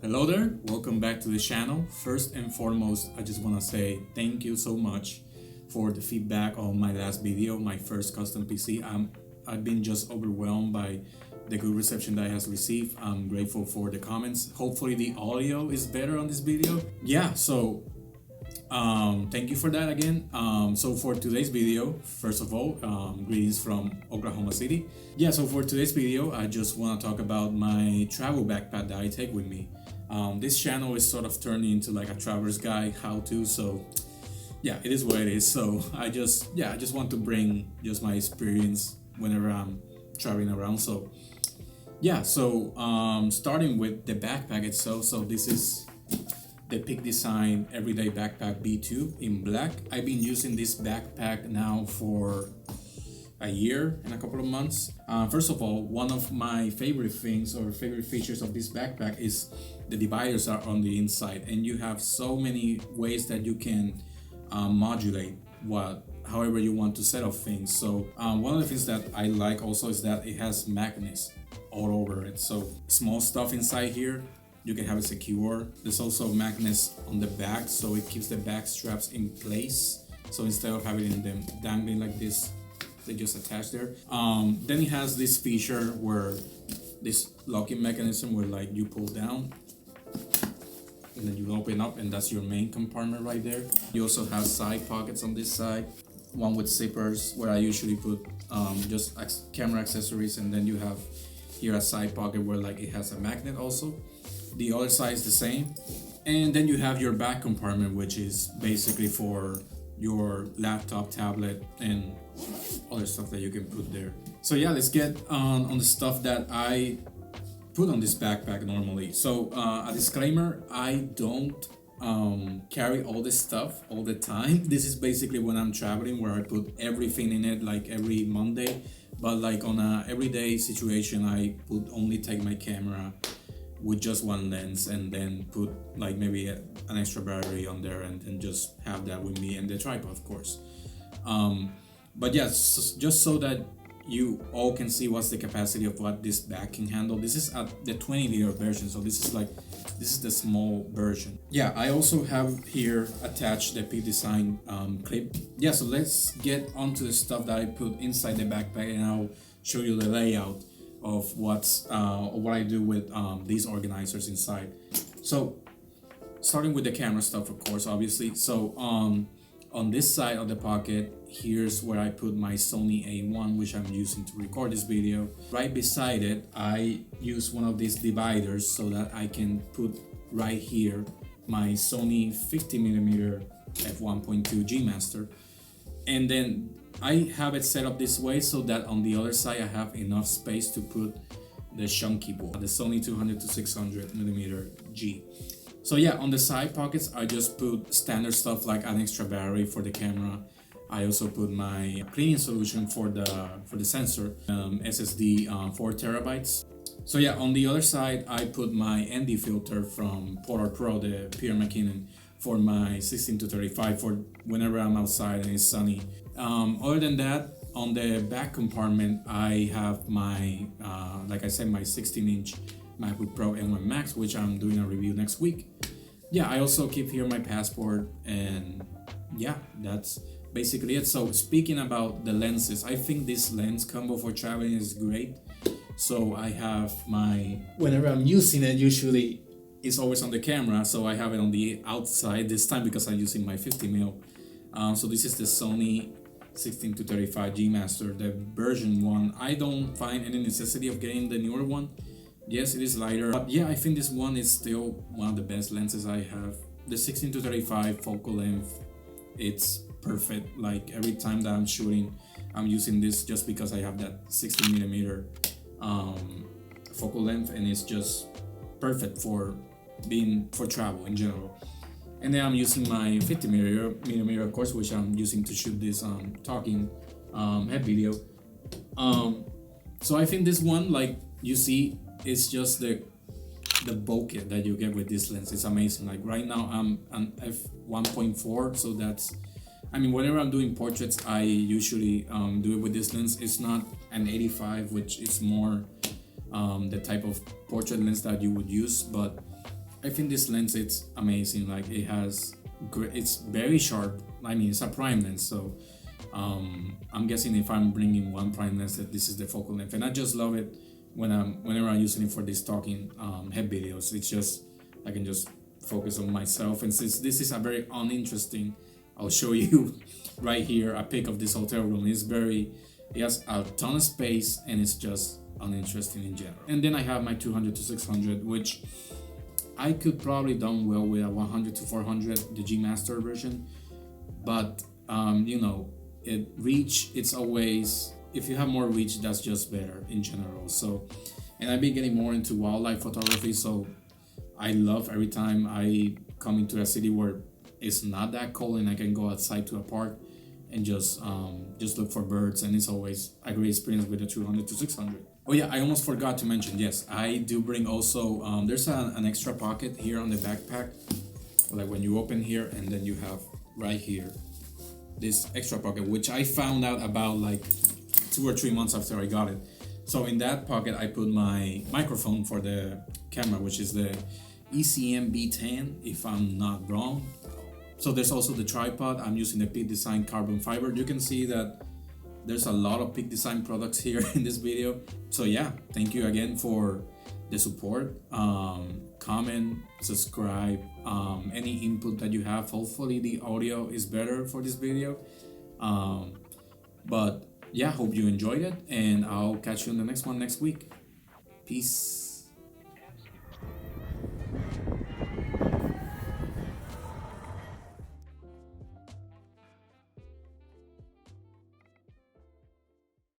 Hello there, welcome back to the channel. First and foremost, I just want to say thank you so much for the feedback on my last video, my first custom PC. I've been just overwhelmed by the good reception that I has received. I'm grateful for the comments. Hopefully the audio is better on this video. Yeah, so thank you for that again. So for today's video, first of all, greetings from Oklahoma City. Yeah, so for today's video, I just want to talk about my travel backpack that I take with me. This channel is sort of turning into like a traveler's guide, how-to, so yeah, it is what it is. So I just want to bring just my experience whenever I'm traveling around. So yeah, so starting with the backpack itself. So this is the Peak Design Everyday Backpack B2 in black. I've been using this backpack now for a year and a couple of months. First of all, one of my favorite things or favorite features of this backpack is the dividers are on the inside, and you have so many ways that you can modulate however you want to set up things. So one of the things that I like also is that it has magnets all over it. So small stuff inside here, you can have it secure. There's also magnets on the back, so it keeps the back straps in place. So instead of having them dangling like this, they just attach there. Then it has this feature where this locking mechanism where like you pull down and then you open up, and that's your main compartment right there. You also have side pockets on this side, one with zippers where I usually put just camera accessories, and then you have here a side pocket where like it has a magnet also. The other side is the same, and then you have your back compartment, which is basically for your laptop, tablet, and other stuff that you can put there. So yeah, let's get on the stuff that I put on this backpack normally. So a disclaimer, I don't carry all this stuff all the time. This is basically when I'm traveling, where I put everything in it like every Monday. But like on a everyday situation, I would only take my camera with just one lens, and then put like maybe an extra battery on there, and just have that with me, and the tripod of course. But yeah, just so that you all can see what's the capacity of what this bag can handle. This is the 20-liter version, so this is the small version. Yeah, I also have here attached the Peak Design clip. Yeah, so let's get onto the stuff that I put inside the backpack, and I'll show you the layout of what I do with these organizers inside. So starting with the camera stuff, of course, obviously. So on this side of the pocket, here's where I put my Sony A1, which I'm using to record this video. Right beside it, I use one of these dividers so that I can put right here my Sony 50mm f1.2 G Master. And then I have it set up this way so that on the other side I have enough space to put the chunky board, the Sony 200 to 600mm G. So yeah, on the side pockets I just put standard stuff like an extra battery for the camera. I also put my cleaning solution for the sensor, SSD 4 terabytes. So yeah, on the other side I put my ND filter from Polar Pro, the Peter McKinnon, for my 16 to 35 for whenever I'm outside and it's sunny. Other than that, on the back compartment I have my like I said, my 16-inch MacBook Pro M1 Max, which I'm doing a review next week. Yeah, I also keep here my passport, and yeah, that's basically it. So speaking about the lenses, I think this lens combo for traveling is great. So I have my, whenever I'm using it, usually it's always on the camera, so I have it on the outside this time because I'm using my 50mm. So this is the Sony 16 to 35 G Master, the version 1. I don't find any necessity of getting the newer one. Yes, it is lighter, but yeah, I think this one is still one of the best lenses I have. The 16 to 35 focal length, it's perfect. Like every time that I'm shooting, I'm using this just because I have that 60 millimeter focal length, and it's just perfect for travel in general. And then I'm using my 50 millimeter of course, which I'm using to shoot this talking head video. So I think this one, like you see, it's just the bokeh that you get with this lens. It's amazing. Like right now I'm an f1.4, so that's, I mean, whenever I'm doing portraits, I usually do it with this lens. It's not an 85, which is more the type of portrait lens that you would use, but I think this lens, it's amazing. Like it has it's very sharp. I mean, it's a prime lens, so I'm guessing if I'm bringing one prime lens, that this is the focal length, and I just love it whenever I'm using it for these talking head videos. It's just, I can just focus on myself, and since this is a very uninteresting, I'll show you right here a pic of this hotel room. It has a ton of space, and it's just uninteresting in general. And then I have my 200 to 600, which I could probably done well with a 100 to 400, the G Master version, but you know, it's always, if you have more reach, that's just better in general. So, and I've been getting more into wildlife photography, so I love every time I come into a city where it's not that cold and I can go outside to a park and just look for birds, and it's always a great experience with the 200 to 600. Oh yeah, I almost forgot to mention, yes, I do bring also, there's an extra pocket here on the backpack, like when you open here, and then you have right here this extra pocket, which I found out about like 2 or 3 months after I got it. So in that pocket I put my microphone for the camera, which is the ECM B10 if I'm not wrong. So there's also the tripod. I'm using the Peak Design carbon fiber. You can see that there's a lot of Peak Design products here in this video. So yeah, thank you again for the support. Comment, subscribe, any input that you have. Hopefully the audio is better for this video. But yeah, hope you enjoyed it, and I'll catch you in the next one next week. Peace.